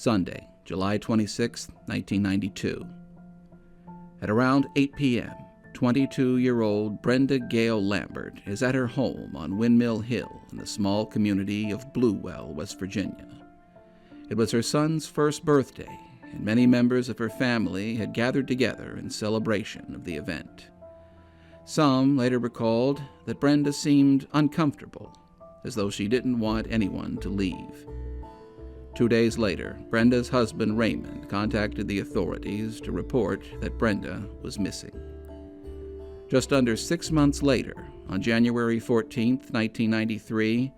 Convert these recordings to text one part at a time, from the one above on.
Sunday, July 26, 1992. At around 8 p.m., 22-year-old Brenda Gail Lambert is at her home on Windmill Hill in the small community of Bluewell, West Virginia. It was her son's first birthday, and many members of her family had gathered together in celebration of the event. Some later recalled that Brenda seemed uncomfortable, as though she didn't want anyone to leave. 2 days later, Brenda's husband Raymond contacted the authorities to report that Brenda was missing. Just under 6 months later, on January 14, 1993,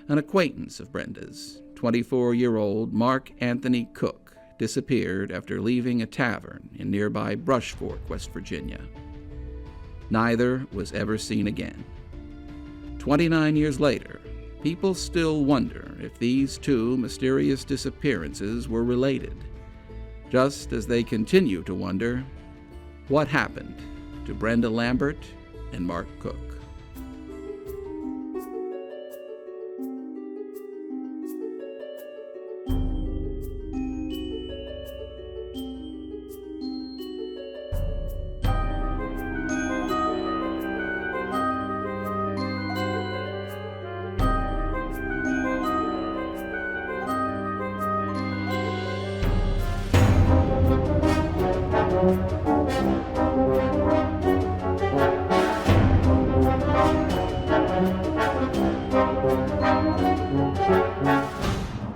an acquaintance of Brenda's, 24-year-old Mark Anthony Cook, disappeared after leaving a tavern in nearby Brush Fork, West Virginia. Neither was ever seen again. 29 years later, people still wonder if these two mysterious disappearances were related, just as they continue to wonder what happened to Brenda Lambert and Mark Cook.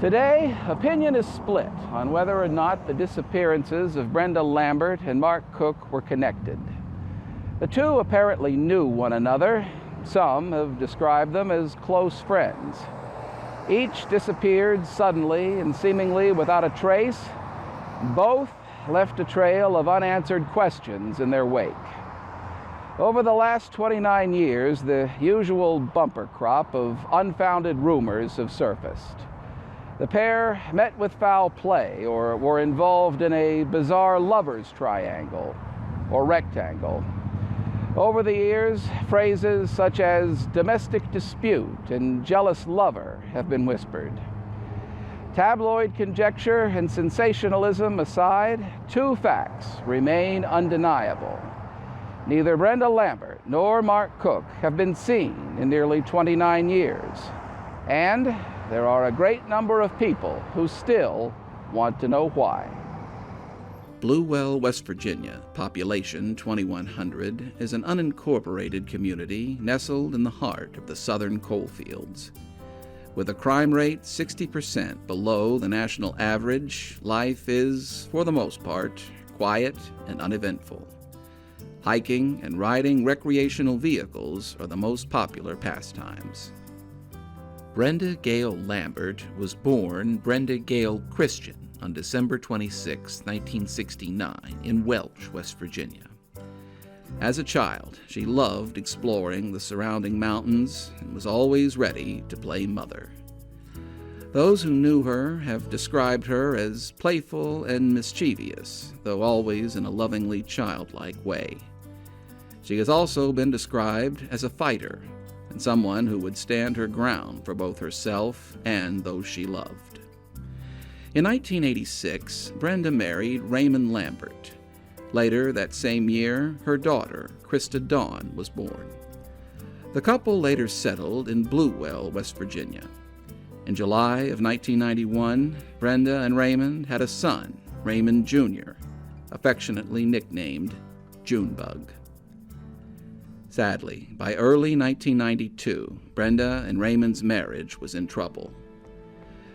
Today, opinion is split on whether or not the disappearances of Brenda Lambert and Mark Cook were connected. The two apparently knew one another. Some have described them as close friends. Each disappeared suddenly and seemingly without a trace. Both left a trail of unanswered questions in their wake. Over the last 29 years, the usual bumper crop of unfounded rumors have surfaced. The pair met with foul play or were involved in a bizarre lover's triangle or rectangle. Over the years, phrases such as domestic dispute and jealous lover have been whispered. Tabloid conjecture and sensationalism aside, two facts remain undeniable. Neither Brenda Lambert nor Mark Cook have been seen in nearly 29 years. And there are a great number of people who still want to know why. Bluewell, West Virginia, population 2,100, is an unincorporated community nestled in the heart of the southern coalfields. With a crime rate 60% below the national average, life is, for the most part, quiet and uneventful. Hiking and riding recreational vehicles are the most popular pastimes. Brenda Gail Lambert was born Brenda Gail Christian on December 26, 1969, in Welch, West Virginia. As a child, she loved exploring the surrounding mountains and was always ready to play mother. Those who knew her have described her as playful and mischievous, though always in a lovingly childlike way. She has also been described as a fighter, and someone who would stand her ground for both herself and those she loved. In 1986, Brenda married Raymond Lambert. Later that same year, her daughter, Krista Dawn, was born. The couple later settled in Bluewell, West Virginia. In July of 1991, Brenda and Raymond had a son, Raymond Jr., affectionately nicknamed Junebug. Sadly, by early 1992, Brenda and Raymond's marriage was in trouble.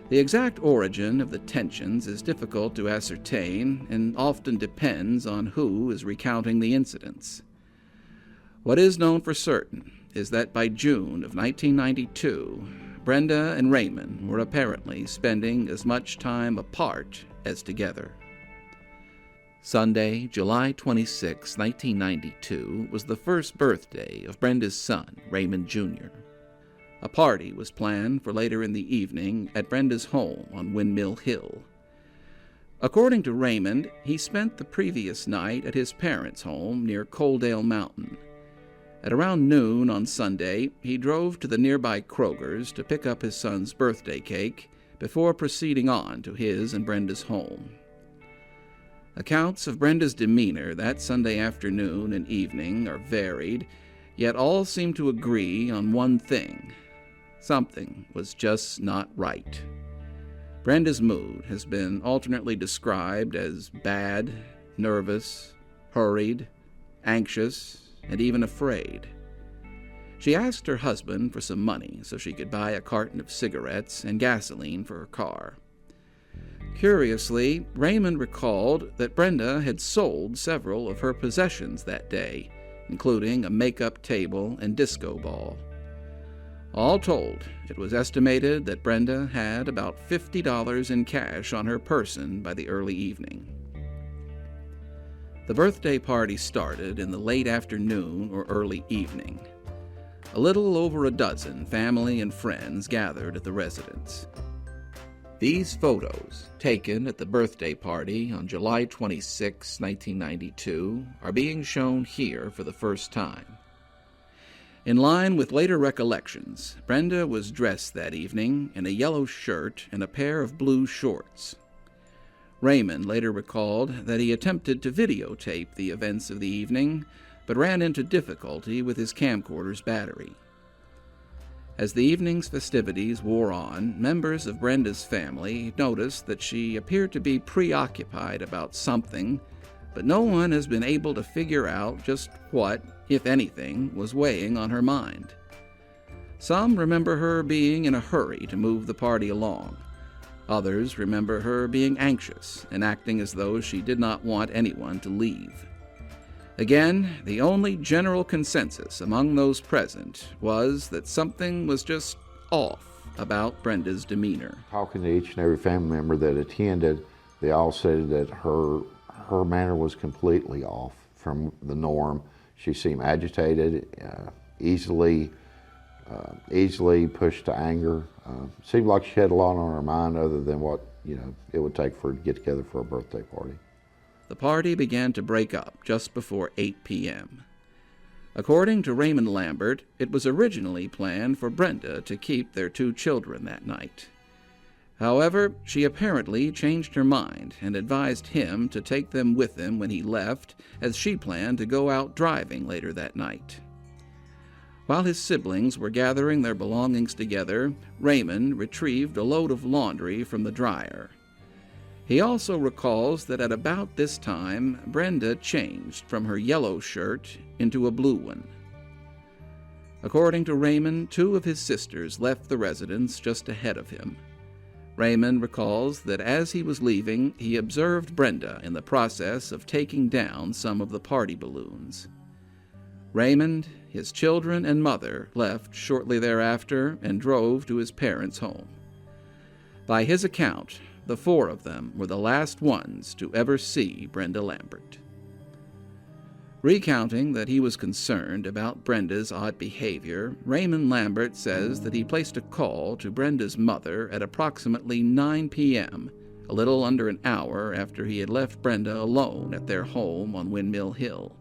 The exact origin of the tensions is difficult to ascertain and often depends on who is recounting the incidents. What is known for certain is that by June of 1992, Brenda and Raymond were apparently spending as much time apart as together. Sunday, July 26, 1992, was the first birthday of Brenda's son, Raymond Jr. A party was planned for later in the evening at Brenda's home on Windmill Hill. According to Raymond, he spent the previous night at his parents' home near Coaldale Mountain. At around noon on Sunday, he drove to the nearby Kroger's to pick up his son's birthday cake before proceeding on to his and Brenda's home. Accounts of Brenda's demeanor that Sunday afternoon and evening are varied, yet all seem to agree on one thing. Something was just not right. Brenda's mood has been alternately described as bad, nervous, hurried, anxious, and even afraid. She asked her husband for some money so she could buy a carton of cigarettes and gasoline for her car. Curiously, Raymond recalled that Brenda had sold several of her possessions that day, including a makeup table and disco ball. All told, it was estimated that Brenda had about $50 in cash on her person by the early evening. The birthday party started in the late afternoon or early evening. A little over a dozen family and friends gathered at the residence. These photos, taken at the birthday party on July 26, 1992, are being shown here for the first time. In line with later recollections, Brenda was dressed that evening in a yellow shirt and a pair of blue shorts. Raymond later recalled that he attempted to videotape the events of the evening, but ran into difficulty with his camcorder's battery. As the evening's festivities wore on, members of Brenda's family noticed that she appeared to be preoccupied about something, but no one has been able to figure out just what, if anything, was weighing on her mind. Some remember her being in a hurry to move the party along. Others remember her being anxious and acting as though she did not want anyone to leave. Again, the only general consensus among those present was that something was just off about Brenda's demeanor. Talking to each and every family member that attended, they all said that her manner was completely off from the norm. She seemed agitated, easily pushed to anger. Seemed like she had a lot on her mind other than what it would take for her to get together for a birthday party. The party began to break up just before 8 p.m. According to Raymond Lambert, it was originally planned for Brenda to keep their 2 children that night. However, she apparently changed her mind and advised him to take them with him when he left, as she planned to go out driving later that night. While his siblings were gathering their belongings together, Raymond retrieved a load of laundry from the dryer. He also recalls that at about this time, Brenda changed from her yellow shirt into a blue one. According to Raymond, 2 of his sisters left the residence just ahead of him. Raymond recalls that as he was leaving, he observed Brenda in the process of taking down some of the party balloons. Raymond, his children, and mother left shortly thereafter and drove to his parents' home. By his account, the 4 of them were the last ones to ever see Brenda Lambert. Recounting that he was concerned about Brenda's odd behavior, Raymond Lambert says that he placed a call to Brenda's mother at approximately 9 p.m., a little under an hour after he had left Brenda alone at their home on Windmill Hill.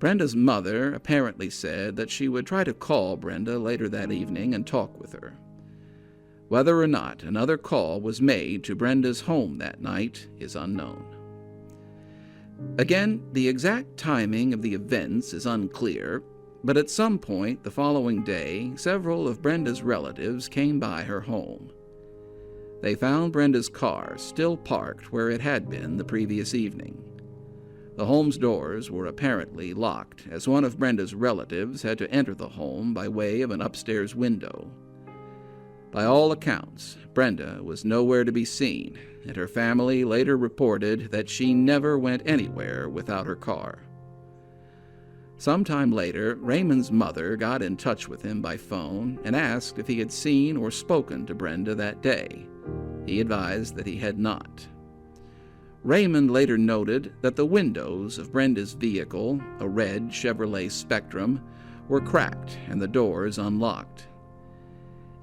Brenda's mother apparently said that she would try to call Brenda later that evening and talk with her. Whether or not another call was made to Brenda's home that night is unknown. Again, the exact timing of the events is unclear, but at some point the following day, several of Brenda's relatives came by her home. They found Brenda's car still parked where it had been the previous evening. The home's doors were apparently locked, as one of Brenda's relatives had to enter the home by way of an upstairs window. By all accounts, Brenda was nowhere to be seen, and her family later reported that she never went anywhere without her car. Sometime later, Raymond's mother got in touch with him by phone and asked if he had seen or spoken to Brenda that day. He advised that he had not. Raymond later noted that the windows of Brenda's vehicle, a red Chevrolet Spectrum, were cracked and the doors unlocked.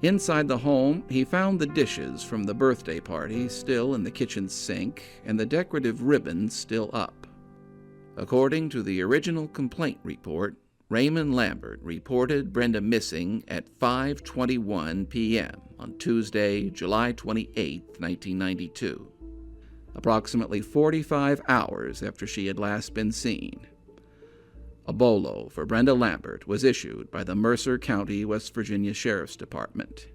Inside the home, he found the dishes from the birthday party still in the kitchen sink and the decorative ribbons still up. According to the original complaint report, Raymond Lambert reported Brenda missing at 5:21 p.m. on Tuesday, July 28, 1992, approximately 45 hours after she had last been seen. A bolo for Brenda Lambert was issued by the Mercer County, West Virginia Sheriff's Department.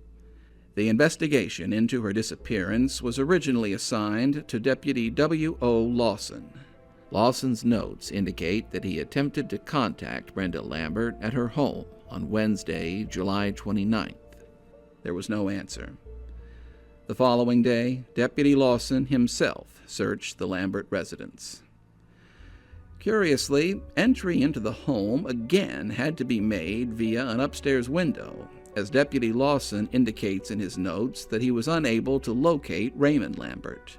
The investigation into her disappearance was originally assigned to Deputy W.O. Lawson. Lawson's notes indicate that he attempted to contact Brenda Lambert at her home on Wednesday, July 29th. There was no answer. The following day, Deputy Lawson himself searched the Lambert residence. Curiously, entry into the home again had to be made via an upstairs window, as Deputy Lawson indicates in his notes that he was unable to locate Raymond Lambert.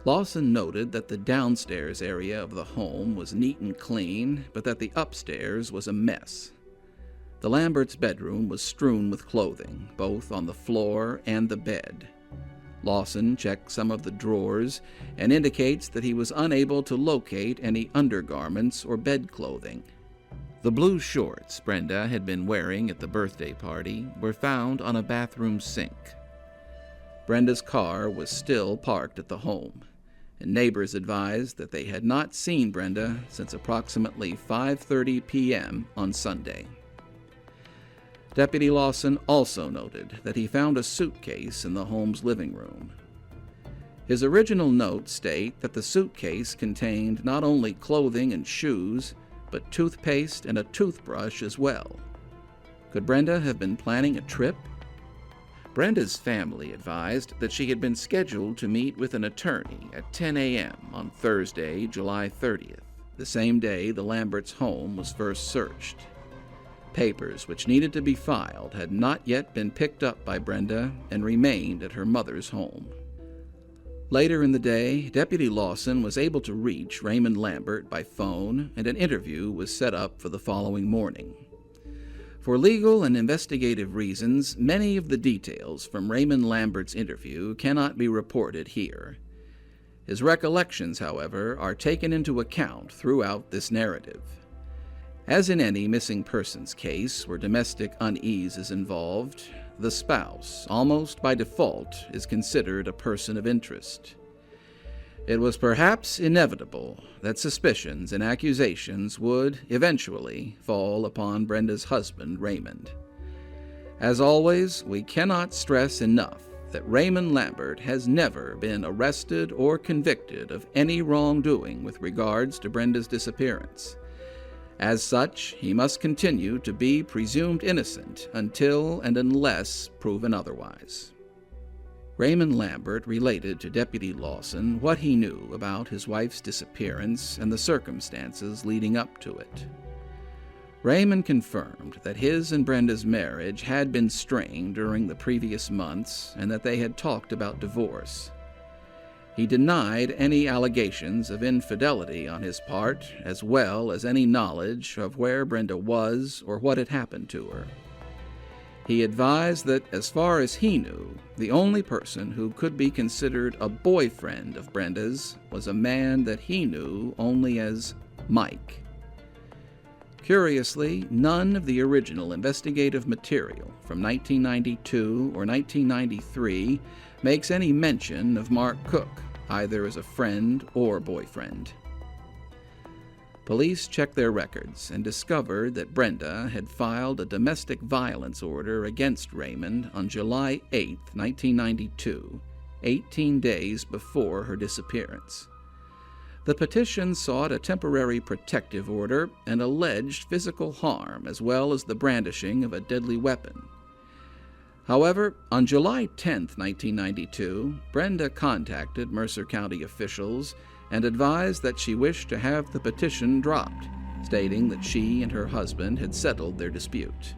Lawson noted that the downstairs area of the home was neat and clean, but that the upstairs was a mess. The Lamberts' bedroom was strewn with clothing, both on the floor and the bed. Lawson checked some of the drawers and indicates that he was unable to locate any undergarments or bed clothing. The blue shorts Brenda had been wearing at the birthday party were found on a bathroom sink. Brenda's car was still parked at the home, and neighbors advised that they had not seen Brenda since approximately 5:30 p.m. on Sunday. Deputy Lawson also noted that he found a suitcase in the home's living room. His original notes state that the suitcase contained not only clothing and shoes, but toothpaste and a toothbrush as well. Could Brenda have been planning a trip? Brenda's family advised that she had been scheduled to meet with an attorney at 10 a.m. on Thursday, July 30th, the same day the Lamberts' home was first searched. Papers which needed to be filed had not yet been picked up by Brenda and remained at her mother's home. Later in the day, Deputy Lawson was able to reach Raymond Lambert by phone, and an interview was set up for the following morning. For legal and investigative reasons, many of the details from Raymond Lambert's interview cannot be reported here. His recollections, however, are taken into account throughout this narrative. As in any missing persons case where domestic unease is involved, the spouse, almost by default, is considered a person of interest. It was perhaps inevitable that suspicions and accusations would eventually fall upon Brenda's husband, Raymond. As always, we cannot stress enough that Raymond Lambert has never been arrested or convicted of any wrongdoing with regards to Brenda's disappearance. As such, he must continue to be presumed innocent until and unless proven otherwise. Raymond Lambert related to Deputy Lawson what he knew about his wife's disappearance and the circumstances leading up to it. Raymond confirmed that his and Brenda's marriage had been strained during the previous months and that they had talked about divorce. He denied any allegations of infidelity on his part, as well as any knowledge of where Brenda was or what had happened to her. He advised that, as far as he knew, the only person who could be considered a boyfriend of Brenda's was a man that he knew only as Mike. Curiously, none of the original investigative material from 1992 or 1993 makes any mention of Mark Cook, either as a friend or boyfriend. Police checked their records and discovered that Brenda had filed a domestic violence order against Raymond on July 8, 1992, 18 days before her disappearance. The petition sought a temporary protective order and alleged physical harm as well as the brandishing of a deadly weapon. However, on July 10, 1992, Brenda contacted Mercer County officials and advised that she wished to have the petition dropped, stating that she and her husband had settled their dispute.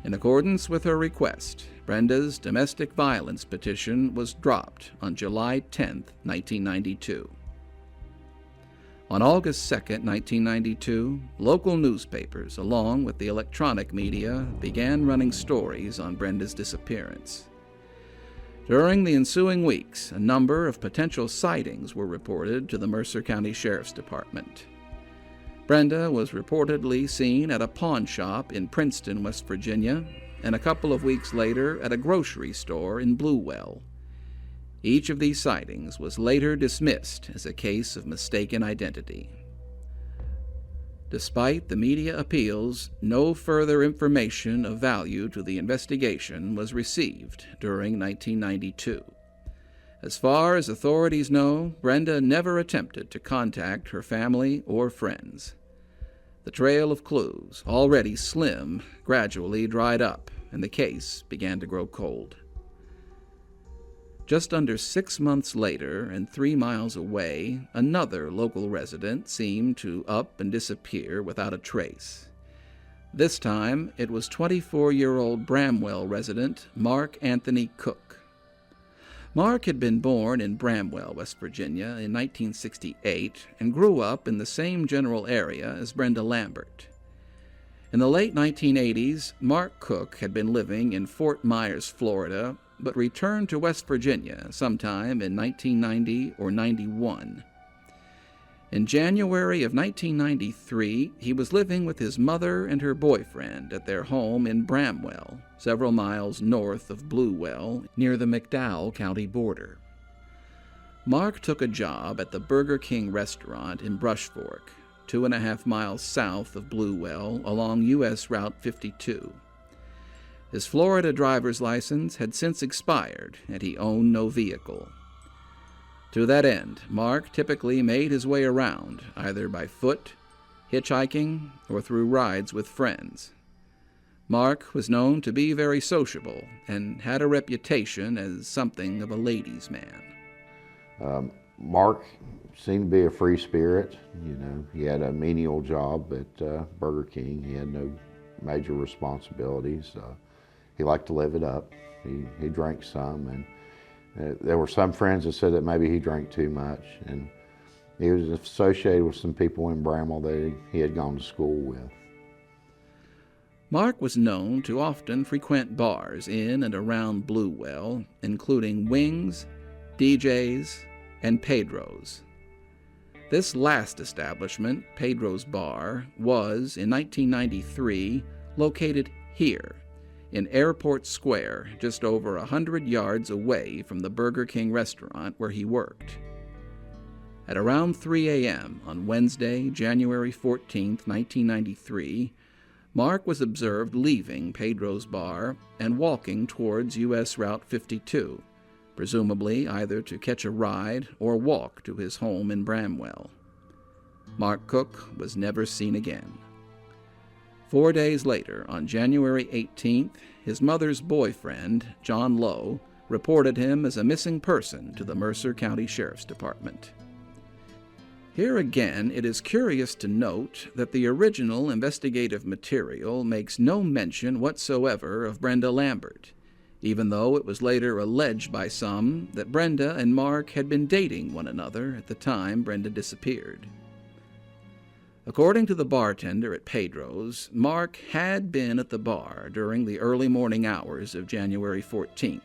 In accordance with her request, Brenda's domestic violence petition was dropped on July 10, 1992. On August 2, 1992, local newspapers, along with the electronic media, began running stories on Brenda's disappearance. During the ensuing weeks, a number of potential sightings were reported to the Mercer County Sheriff's Department. Brenda was reportedly seen at a pawn shop in Princeton, West Virginia, and a couple of weeks later at a grocery store in Bluewell. Each of these sightings was later dismissed as a case of mistaken identity. Despite the media appeals, no further information of value to the investigation was received during 1992. As far as authorities know, Brenda never attempted to contact her family or friends. The trail of clues, already slim, gradually dried up, and the case began to grow cold. Just under 6 months later, and 3 miles away, another local resident seemed to up and disappear without a trace. This time, it was 24-year-old Bramwell resident Mark Anthony Cook. Mark had been born in Bramwell, West Virginia in 1968 and grew up in the same general area as Brenda Lambert. In the late 1980s, Mark Cook had been living in Fort Myers, Florida, but returned to West Virginia sometime in 1990 or 91. In January of 1993, he was living with his mother and her boyfriend at their home in Bramwell, several miles north of Bluewell, near the McDowell County border. Mark took a job at the Burger King restaurant in Brush Fork, 2.5 miles south of Bluewell along U.S. Route 52. His Florida driver's license had since expired, and he owned no vehicle. To that end, Mark typically made his way around, either by foot, hitchhiking, or through rides with friends. Mark was known to be very sociable and had a reputation as something of a ladies' man. Mark seemed to be a free spirit. He had a menial job at Burger King. He had no major responsibilities. He liked to live it up. He drank some, and there were some friends that said that maybe he drank too much, and he was associated with some people in Bramwell that he had gone to school with. Mark was known to often frequent bars in and around Bluewell, including Wings, DJ's, and Pedro's. This last establishment, Pedro's Bar, was, in 1993, located here, in Airport Square, just over 100 yards away from the Burger King restaurant where he worked. At around 3 a.m. on Wednesday, January 14, 1993, Mark was observed leaving Pedro's Bar and walking towards U.S. Route 52, presumably either to catch a ride or walk to his home in Bramwell. Mark Cook was never seen again. 4 days later, on January 18th, his mother's boyfriend, John Lowe, reported him as a missing person to the Mercer County Sheriff's Department. Here again, it is curious to note that the original investigative material makes no mention whatsoever of Brenda Lambert, even though it was later alleged by some that Brenda and Mark had been dating one another at the time Brenda disappeared. According to the bartender at Pedro's, Mark had been at the bar during the early morning hours of January 14th.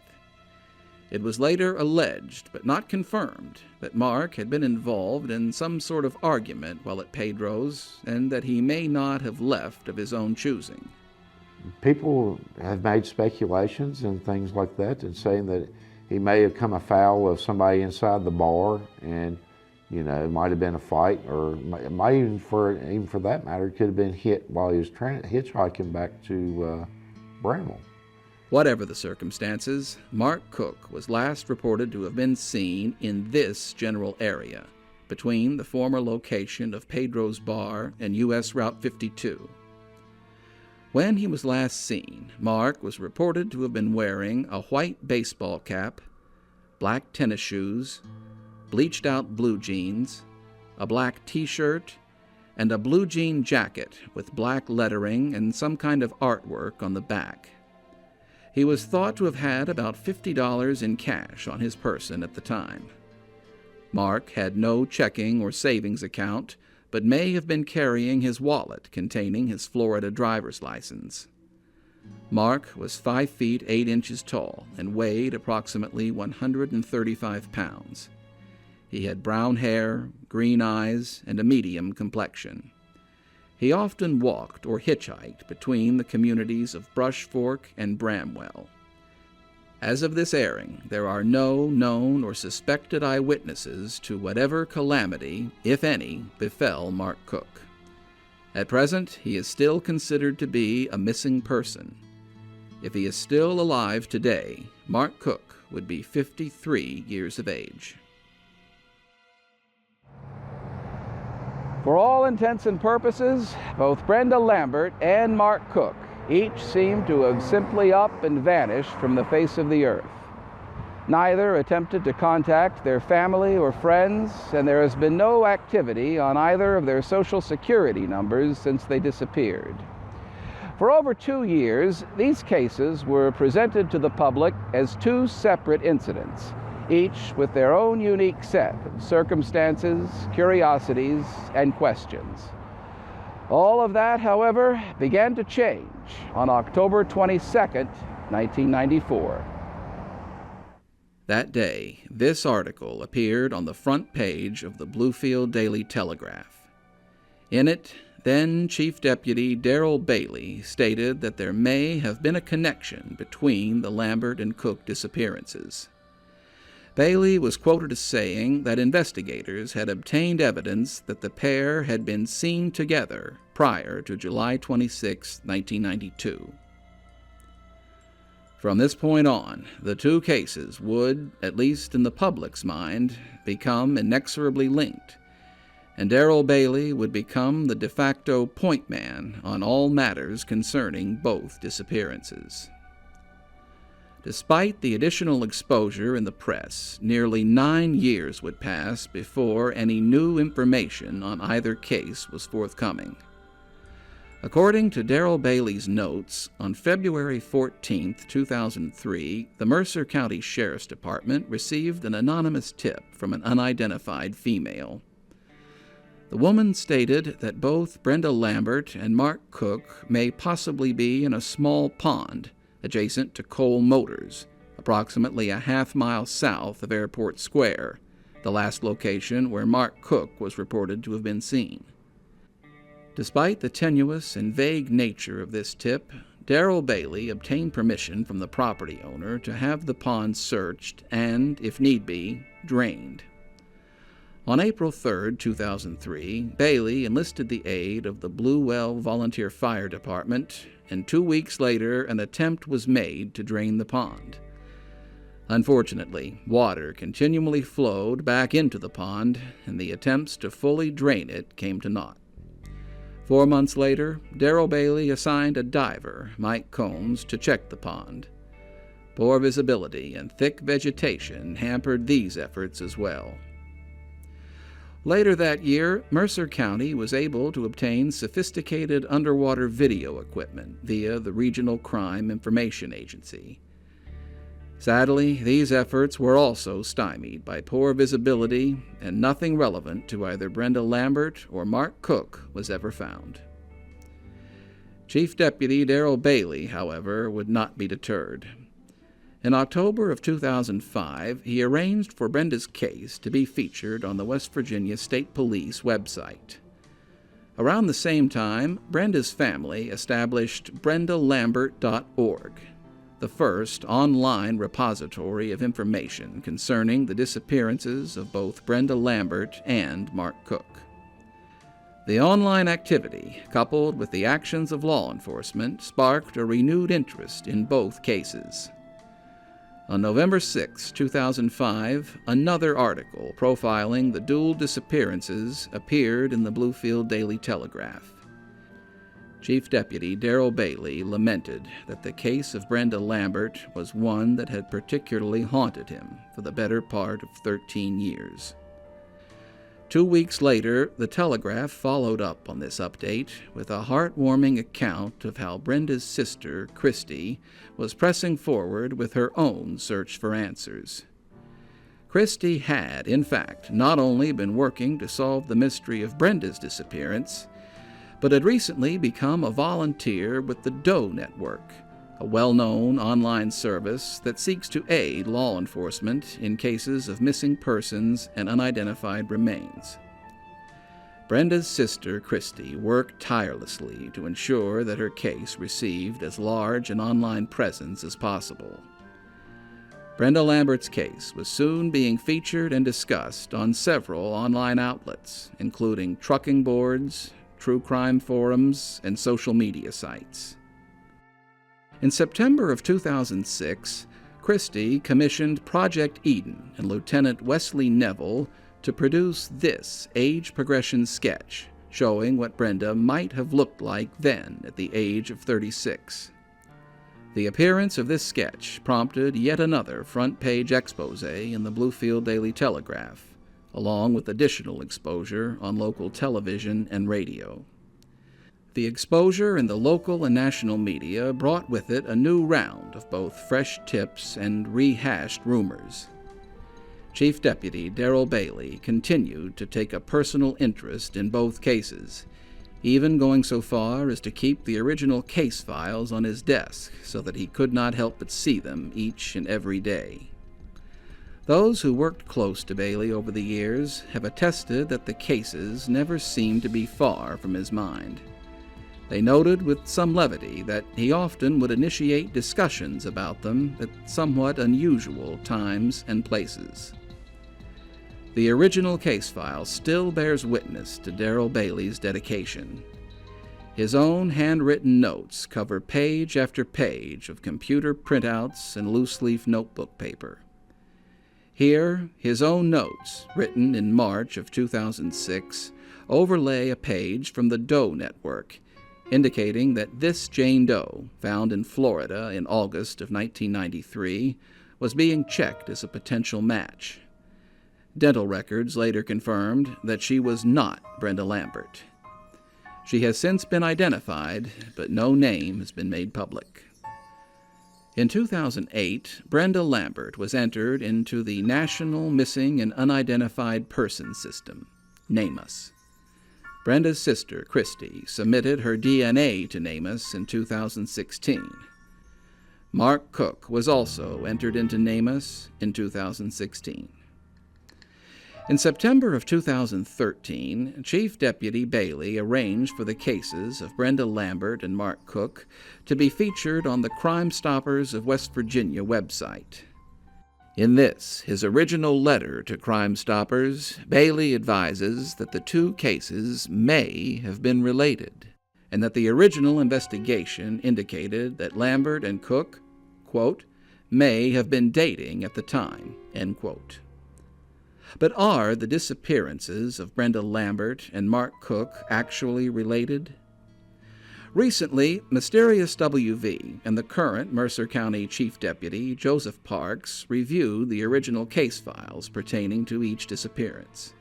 It was later alleged, but not confirmed, that Mark had been involved in some sort of argument while at Pedro's, and that he may not have left of his own choosing. People have made speculations and things like that, and saying that he may have come afoul of somebody inside the bar, and it might have been a fight, or it might even for that matter, it could have been hit while he was hitchhiking back to Bramwell. Whatever the circumstances, Mark Cook was last reported to have been seen in this general area, between the former location of Pedro's Bar and U.S. Route 52. When he was last seen, Mark was reported to have been wearing a white baseball cap, black tennis shoes, bleached-out blue jeans, a black T-shirt, and a blue jean jacket with black lettering and some kind of artwork on the back. He was thought to have had about $50 in cash on his person at the time. Mark had no checking or savings account, but may have been carrying his wallet containing his Florida driver's license. Mark was 5 feet 8 inches tall and weighed approximately 135 pounds. He had brown hair, green eyes, and a medium complexion. he often walked or hitchhiked between the communities of Brush Fork and Bramwell. As of this airing, there are no known or suspected eyewitnesses to whatever calamity, if any, befell Mark Cook. At present, he is still considered to be a missing person. If he is still alive today, Mark Cook would be 53 years of age. For all intents and purposes, both Brenda Lambert and Mark Cook each seem to have simply up and vanished from the face of the earth. Neither attempted to contact their family or friends, and there has been no activity on either of their Social Security numbers since they disappeared. For over 2 years, these cases were presented to the public as two separate incidents, each with their own unique set of circumstances, curiosities, and questions. All of that, however, began to change on October 22nd, 1994. That day, this article appeared on the front page of the Bluefield Daily Telegraph. In it, then Chief Deputy Darrell Bailey stated that there may have been a connection between the Lambert and Cook disappearances. Bailey was quoted as saying that investigators had obtained evidence that the pair had been seen together prior to July 26, 1992. From this point on, the two cases would, at least in the public's mind, become inexorably linked, and Darrell Bailey would become the de facto point man on all matters concerning both disappearances. Despite the additional exposure in the press, nearly 9 years would pass before any new information on either case was forthcoming. According to Darrell Bailey's notes, on February 14, 2003, the Mercer County Sheriff's Department received an anonymous tip from an unidentified female. The woman stated that both Brenda Lambert and Mark Cook may possibly be in a small pond adjacent to Cole Motors, approximately a half-mile south of Airport Square, the last location where Mark Cook was reported to have been seen. Despite the tenuous and vague nature of this tip, Darrell Bailey obtained permission from the property owner to have the pond searched and, if need be, drained. On April 3, 2003, Bailey enlisted the aid of the Bluewell Volunteer Fire Department, and 2 weeks later an attempt was made to drain the pond. Unfortunately, water continually flowed back into the pond, and the attempts to fully drain it came to naught. 4 months later, Darrell Bailey assigned a diver, Mike Combs, to check the pond. Poor visibility and thick vegetation hampered these efforts as well. Later that year, Mercer County was able to obtain sophisticated underwater video equipment via the Regional Crime Information Agency. Sadly, these efforts were also stymied by poor visibility, and nothing relevant to either Brenda Lambert or Mark Cook was ever found. Chief Deputy Darrell Bailey, however, would not be deterred. In October of 2005, he arranged for Brenda's case to be featured on the West Virginia State Police website. Around the same time, Brenda's family established BrendaLambert.org, the first online repository of information concerning the disappearances of both Brenda Lambert and Mark Cook. The online activity, coupled with the actions of law enforcement, sparked a renewed interest in both cases. On November 6, 2005, another article profiling the dual disappearances appeared in the Bluefield Daily Telegraph. Chief Deputy Darrell Bailey lamented that the case of Brenda Lambert was one that had particularly haunted him for the better part of 13 years. 2 weeks later, the Telegraph followed up on this update with a heartwarming account of how Brenda's sister, Christy, was pressing forward with her own search for answers. Christy had, in fact, not only been working to solve the mystery of Brenda's disappearance, but had recently become a volunteer with the Doe Network, a well-known online service that seeks to aid law enforcement in cases of missing persons and unidentified remains. Brenda's sister, Christy, worked tirelessly to ensure that her case received as large an online presence as possible. Brenda Lambert's case was soon being featured and discussed on several online outlets, including trucking boards, true crime forums, and social media sites. In September of 2006, Christy commissioned Project Eden and Lieutenant Wesley Neville to produce this age progression sketch showing what Brenda might have looked like then at the age of 36. The appearance of this sketch prompted yet another front-page expose in the Bluefield Daily Telegraph, along with additional exposure on local television and radio. The exposure in the local and national media brought with it a new round of both fresh tips and rehashed rumors. Chief Deputy Darrell Bailey continued to take a personal interest in both cases, even going so far as to keep the original case files on his desk so that he could not help but see them each and every day. Those who worked close to Bailey over the years have attested that the cases never seemed to be far from his mind. They noted with some levity that he often would initiate discussions about them at somewhat unusual times and places. The original case file still bears witness to Darrell Bailey's dedication. His own handwritten notes cover page after page of computer printouts and loose-leaf notebook paper. Here, his own notes, written in March of 2006, overlay a page from the Doe Network, indicating that this Jane Doe, found in Florida in August of 1993, was being checked as a potential match. Dental records later confirmed that she was not Brenda Lambert. She has since been identified, but no name has been made public. In 2008, Brenda Lambert was entered into the National Missing and Unidentified Persons System, NamUs. Brenda's sister, Christy, submitted her DNA to NamUs in 2016. Mark Cook was also entered into NamUs in 2016. In September of 2013, Chief Deputy Bailey arranged for the cases of Brenda Lambert and Mark Cook to be featured on the Crime Stoppers of West Virginia website. In this, his original letter to Crime Stoppers, Bailey advises that the two cases may have been related, and that the original investigation indicated that Lambert and Cook, quote, may have been dating at the time, end quote. But are the disappearances of Brenda Lambert and Mark Cook actually related? Recently, MysteriousWV and the current Mercer County Chief Deputy, Joseph Parks, reviewed the original case files pertaining to each disappearance.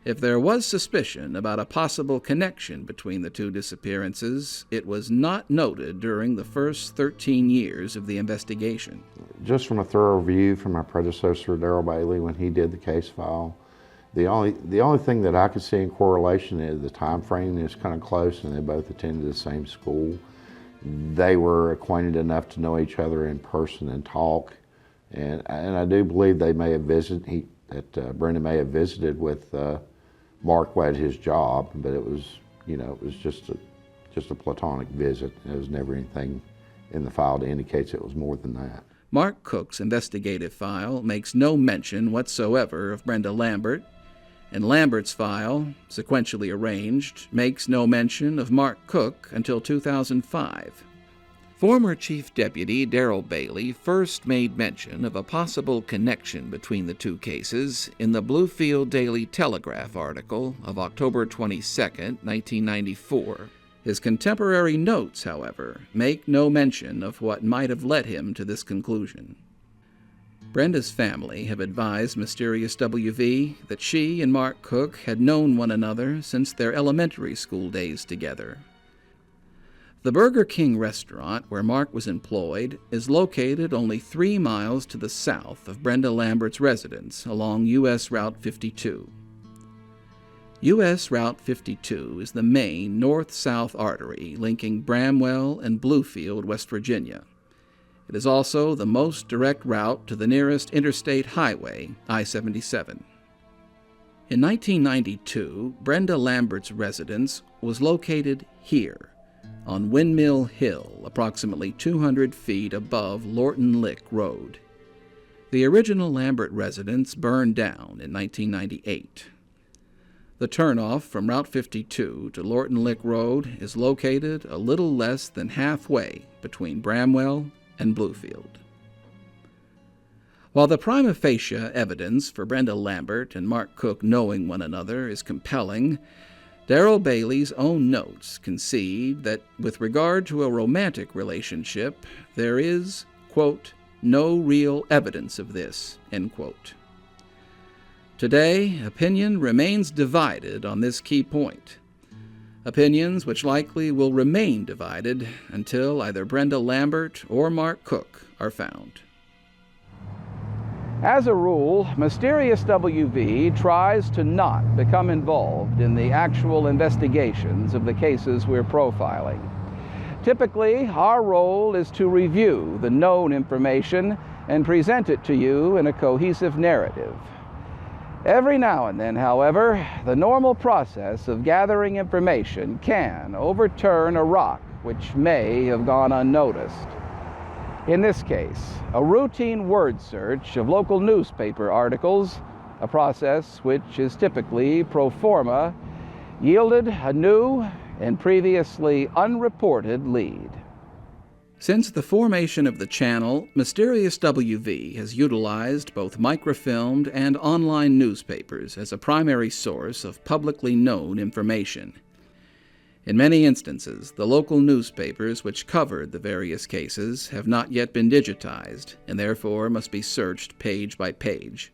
If there was suspicion about a possible connection between the two disappearances, it was not noted during the first 13 years of the investigation. Just from a thorough review from my predecessor, Darrell Bailey, when he did the case file, the only thing that I could see in correlation is the time frame is kind of close, and they both attended the same school. They were acquainted enough to know each other in person and talk, and I do believe they may have visited. Brenda may have visited with Mark at his job, but it was just a platonic visit. There was never anything in the file that indicates it was more than that. Mark Cook's investigative file makes no mention whatsoever of Brenda Lambert, and Lambert's file, sequentially arranged, makes no mention of Mark Cook until 2005. Former Chief Deputy Darrell Bailey first made mention of a possible connection between the two cases in the Bluefield Daily Telegraph article of October 22, 1994. His contemporary notes, however, make no mention of what might have led him to this conclusion. Brenda's family have advised MysteriousWV that she and Mark Cook had known one another since their elementary school days together. The Burger King restaurant where Mark was employed is located only 3 miles to the south of Brenda Lambert's residence along U.S. Route 52. U.S. Route 52 is the main north-south artery linking Bramwell and Bluefield, West Virginia. It is also the most direct route to the nearest interstate highway, I-77. In 1992, Brenda Lambert's residence was located here, on Windmill Hill, approximately 200 feet above Lorton Lick Road. The original Lambert residence burned down in 1998. The turnoff from Route 52 to Lorton Lick Road is located a little less than halfway between Bramwell and Bluefield. While the prima facie evidence for Brenda Lambert and Mark Cook knowing one another is compelling, Darrell Bailey's own notes concede that with regard to a romantic relationship, there is, quote, no real evidence of this, end quote. Today, opinion remains divided on this key point. Opinions which likely will remain divided until either Brenda Lambert or Mark Cook are found. As a rule, MysteriousWV tries to not become involved in the actual investigations of the cases we're profiling. Typically, our role is to review the known information and present it to you in a cohesive narrative. Every now and then, however, the normal process of gathering information can overturn a rock which may have gone unnoticed. In this case, a routine word search of local newspaper articles, a process which is typically pro forma, yielded a new and previously unreported lead. Since the formation of the channel, MysteriousWV has utilized both microfilmed and online newspapers as a primary source of publicly known information. In many instances, the local newspapers which covered the various cases have not yet been digitized and therefore must be searched page by page.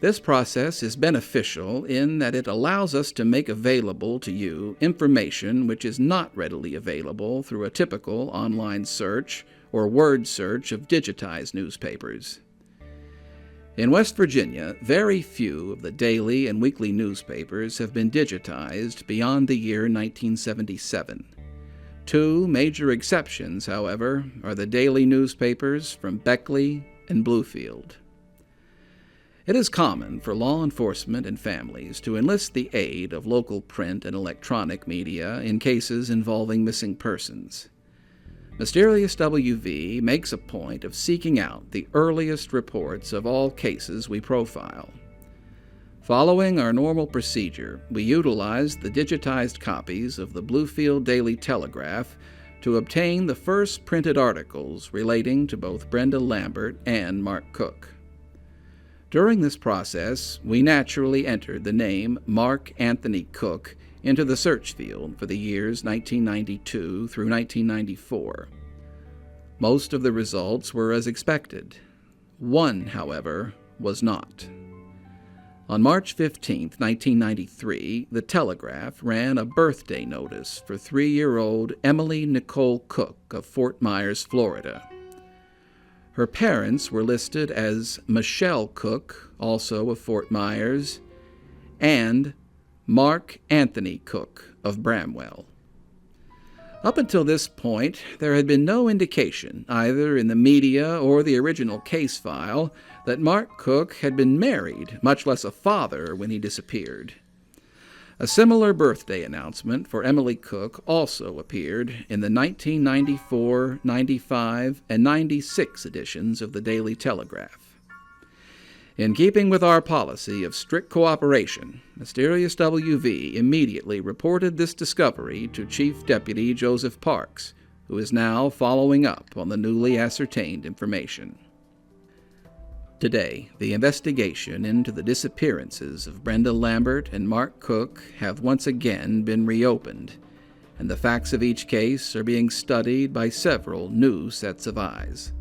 This process is beneficial in that it allows us to make available to you information which is not readily available through a typical online search or word search of digitized newspapers. In West Virginia, very few of the daily and weekly newspapers have been digitized beyond the year 1977. Two major exceptions, however, are the daily newspapers from Beckley and Bluefield. It is common for law enforcement and families to enlist the aid of local print and electronic media in cases involving missing persons. MysteriousWV makes a point of seeking out the earliest reports of all cases we profile. Following our normal procedure, we utilize the digitized copies of the Bluefield Daily Telegraph to obtain the first printed articles relating to both Brenda Lambert and Mark Cook. During this process, we naturally entered the name Mark Anthony Cook into the search field for the years 1992 through 1994. Most of the results were as expected. One, however, was not. On March 15, 1993, the Telegraph ran a birthday notice for 3-year-old Emily Nicole Cook of Fort Myers, Florida. Her parents were listed as Michelle Cook, also of Fort Myers, and Mark Anthony Cook of Bramwell. Up until this point, there had been no indication, either in the media or the original case file, that Mark Cook had been married, much less a father, when he disappeared. A similar birthday announcement for Emily Cook also appeared in the 1994, 95, and 96 editions of the Daily Telegraph. In keeping with our policy of strict cooperation, MysteriousWV immediately reported this discovery to Chief Deputy Joseph Parks, who is now following up on the newly ascertained information. Today, the investigation into the disappearances of Brenda Lambert and Mark Cook have once again been reopened, and the facts of each case are being studied by several new sets of eyes.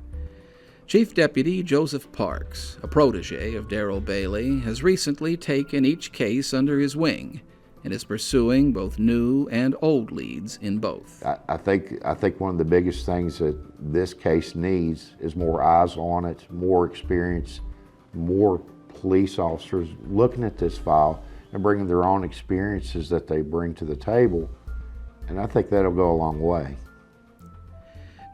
Chief Deputy Joseph Parks, a protege of Darrell Bailey, has recently taken each case under his wing and is pursuing both new and old leads in both. I think one of the biggest things that this case needs is more eyes on it, more experience, more police officers looking at this file and bringing their own experiences that they bring to the table, and I think that'll go a long way.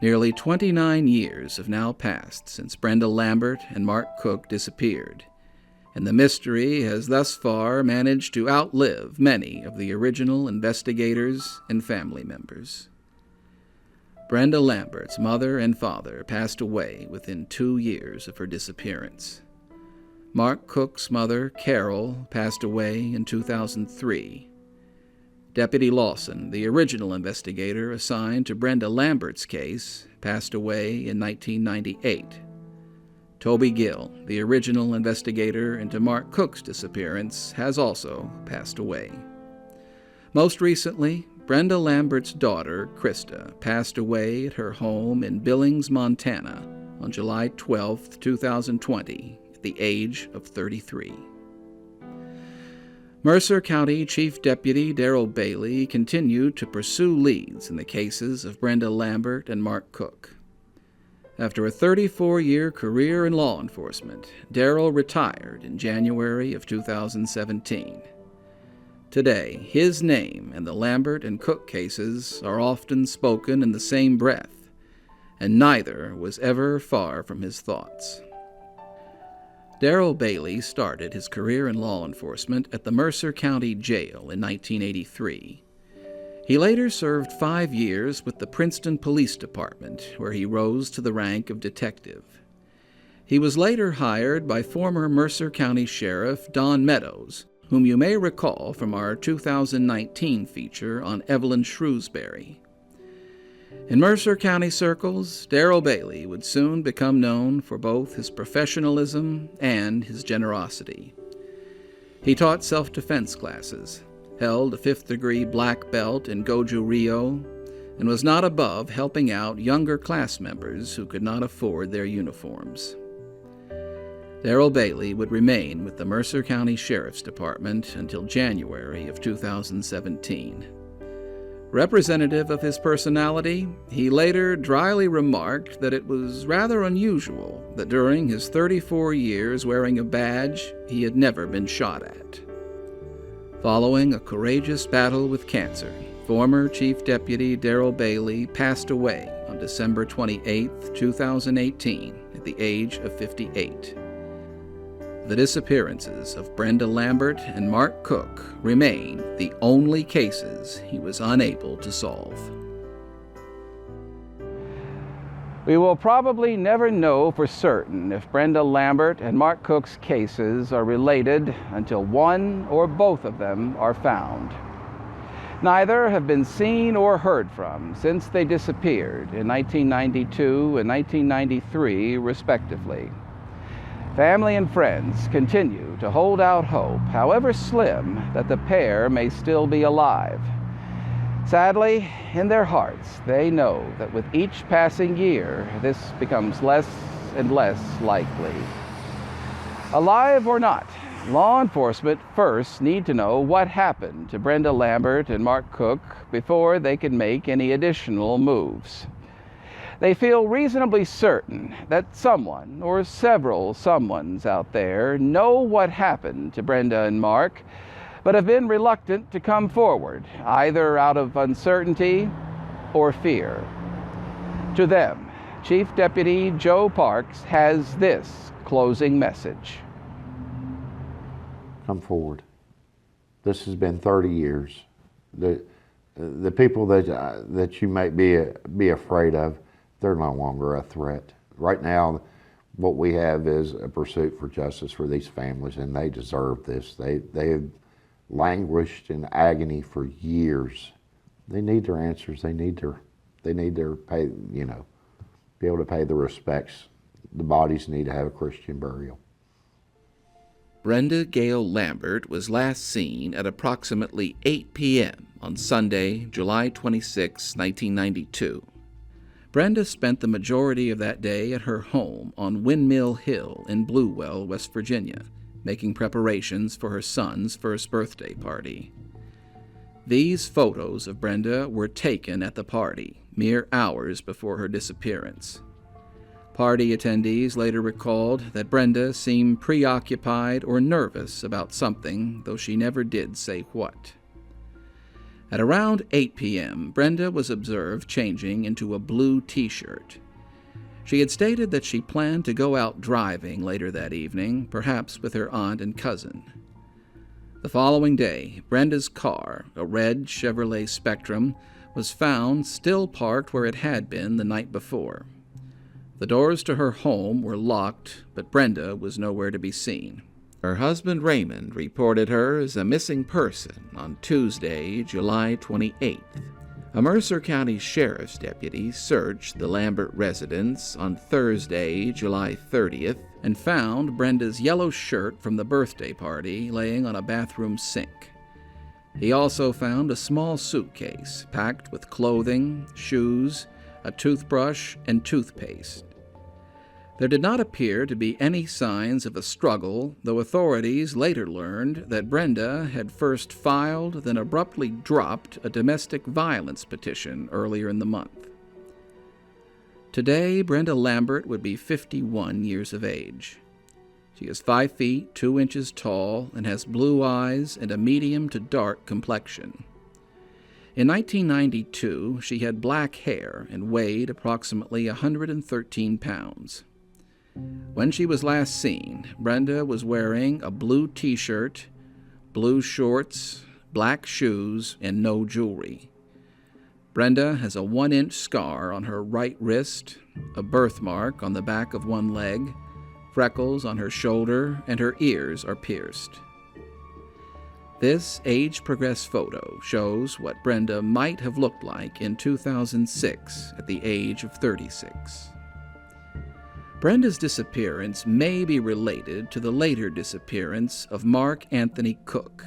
Nearly 29 years have now passed since Brenda Lambert and Mark Cook disappeared, and the mystery has thus far managed to outlive many of the original investigators and family members. Brenda Lambert's mother and father passed away within 2 years of her disappearance. Mark Cook's mother, Carol, passed away in 2003. Deputy Lawson, the original investigator assigned to Brenda Lambert's case, passed away in 1998. Toby Gill, the original investigator into Mark Cook's disappearance, has also passed away. Most recently, Brenda Lambert's daughter, Krista, passed away at her home in Billings, Montana, on July 12, 2020, at the age of 33. Mercer County Chief Deputy Darrell Bailey continued to pursue leads in the cases of Brenda Lambert and Mark Cook. After a 34-year career in law enforcement, Darrell retired in January of 2017. Today, his name and the Lambert and Cook cases are often spoken in the same breath, and neither was ever far from his thoughts. Darrell Bailey started his career in law enforcement at the Mercer County Jail in 1983. He later served 5 years with the Princeton Police Department, where he rose to the rank of detective. He was later hired by former Mercer County Sheriff Don Meadows, whom you may recall from our 2019 feature on Evelyn Shrewsbury. In Mercer County circles, Darrell Bailey would soon become known for both his professionalism and his generosity. He taught self-defense classes, held a 5th-degree black belt in Goju Ryo, and was not above helping out younger class members who could not afford their uniforms. Darrell Bailey would remain with the Mercer County Sheriff's Department until January of 2017. Representative of his personality, he later dryly remarked that it was rather unusual that during his 34 years wearing a badge, he had never been shot at. Following a courageous battle with cancer, former Chief Deputy Darrell Bailey passed away on December 28, 2018, at the age of 58. The disappearances of Brenda Lambert and Mark Cook remain the only cases he was unable to solve. We will probably never know for certain if Brenda Lambert and Mark Cook's cases are related until one or both of them are found. Neither have been seen or heard from since they disappeared in 1992 and 1993, respectively. Family and friends continue to hold out hope, however slim, that the pair may still be alive. Sadly, in their hearts, they know that with each passing year, this becomes less and less likely. Alive or not, law enforcement first need to know what happened to Brenda Lambert and Mark Cook before they can make any additional moves. They feel reasonably certain that someone or several someones out there know what happened to Brenda and Mark, but have been reluctant to come forward, either out of uncertainty or fear. To them, Chief Deputy Joe Parks has this closing message. Come forward. This has been 30 years. The people that you might be afraid of, they're no longer a threat. Right now, what we have is a pursuit for justice for these families, and they deserve this. They have languished in agony for years. They need their answers. They need their pay, be able to pay the respects. The bodies need to have a Christian burial. Brenda Gail Lambert was last seen at approximately 8 p.m. on Sunday, July 26, 1992. Brenda spent the majority of that day at her home on Windmill Hill in Bluewell, West Virginia, making preparations for her son's first birthday party. These photos of Brenda were taken at the party, mere hours before her disappearance. Party attendees later recalled that Brenda seemed preoccupied or nervous about something, though she never did say what. At around 8 p.m., Brenda was observed changing into a blue t-shirt. She had stated that she planned to go out driving later that evening, perhaps with her aunt and cousin. The following day, Brenda's car, a red Chevrolet Spectrum, was found still parked where it had been the night before. The doors to her home were locked, but Brenda was nowhere to be seen. Her husband Raymond reported her as a missing person on Tuesday, July 28th. A Mercer County Sheriff's deputy searched the Lambert residence on Thursday, July 30th, and found Brenda's yellow shirt from the birthday party laying on a bathroom sink. He also found a small suitcase packed with clothing, shoes, a toothbrush, and toothpaste. There did not appear to be any signs of a struggle, though authorities later learned that Brenda had first filed, then abruptly dropped a domestic violence petition earlier in the month. Today, Brenda Lambert would be 51 years of age. She is 5 feet 2 inches tall and has blue eyes and a medium to dark complexion. In 1992, she had black hair and weighed approximately 113 pounds. When she was last seen, Brenda was wearing a blue t-shirt, blue shorts, black shoes, and no jewelry. Brenda has a 1-inch scar on her right wrist, a birthmark on the back of one leg, freckles on her shoulder, and her ears are pierced. This age-progressed photo shows what Brenda might have looked like in 2006 at the age of 36. Brenda's disappearance may be related to the later disappearance of Mark Anthony Cook.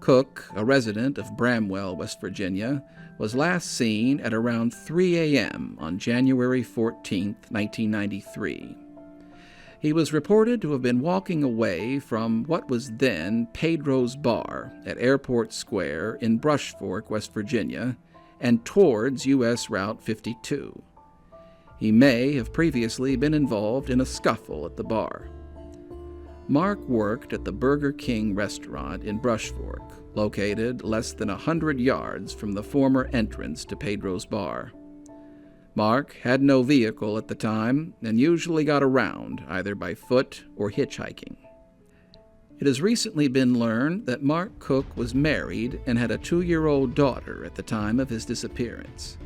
Cook, a resident of Bramwell, West Virginia, was last seen at around 3 a.m. on January 14, 1993. He was reported to have been walking away from what was then Pedro's Bar at Airport Square in Brush Fork, West Virginia, and towards U.S. Route 52. He may have previously been involved in a scuffle at the bar. Mark worked at the Burger King restaurant in Brush Fork, located less than 100 yards from the former entrance to Pedro's Bar. Mark had no vehicle at the time and usually got around either by foot or hitchhiking. It has recently been learned that Mark Cook was married and had a 2-year-old daughter at the time of his disappearance.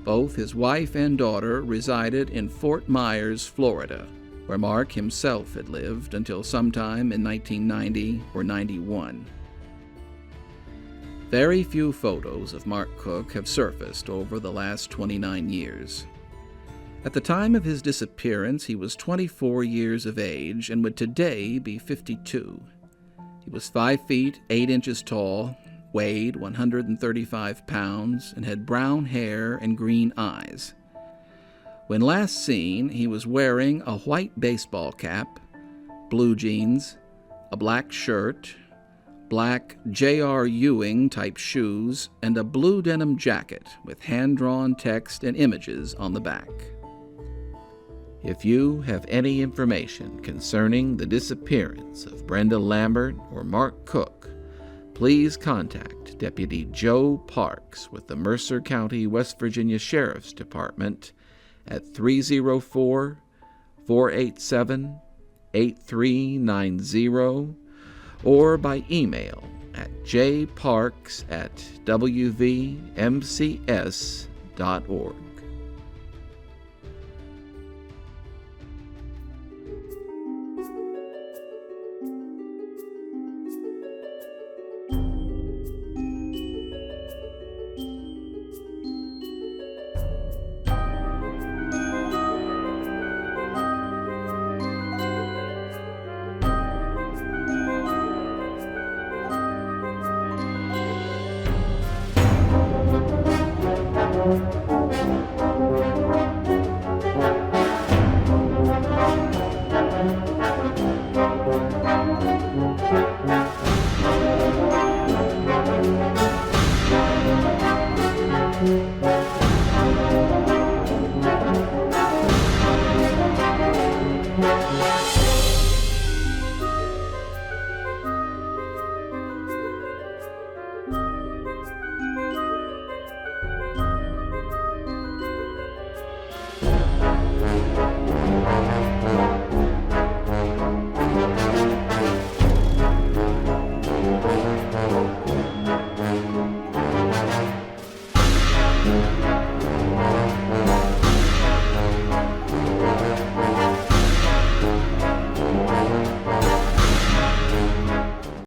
Both his wife and daughter resided in Fort Myers, Florida, where Mark himself had lived until sometime in 1990 or 91. Very few photos of Mark Cook have surfaced over the last 29 years. At the time of his disappearance, he was 24 years of age and would today be 52. He was 5 feet 8 inches tall, weighed 135 pounds, and had brown hair and green eyes. When last seen, he was wearing a white baseball cap, blue jeans, a black shirt, black J.R. Ewing-type shoes, and a blue denim jacket with hand-drawn text and images on the back. If you have any information concerning the disappearance of Brenda Lambert or Mark Cook, please contact Deputy Joe Parks with the Mercer County, West Virginia Sheriff's Department at 304-487-8390 or by email at jparks@wvmcs.org.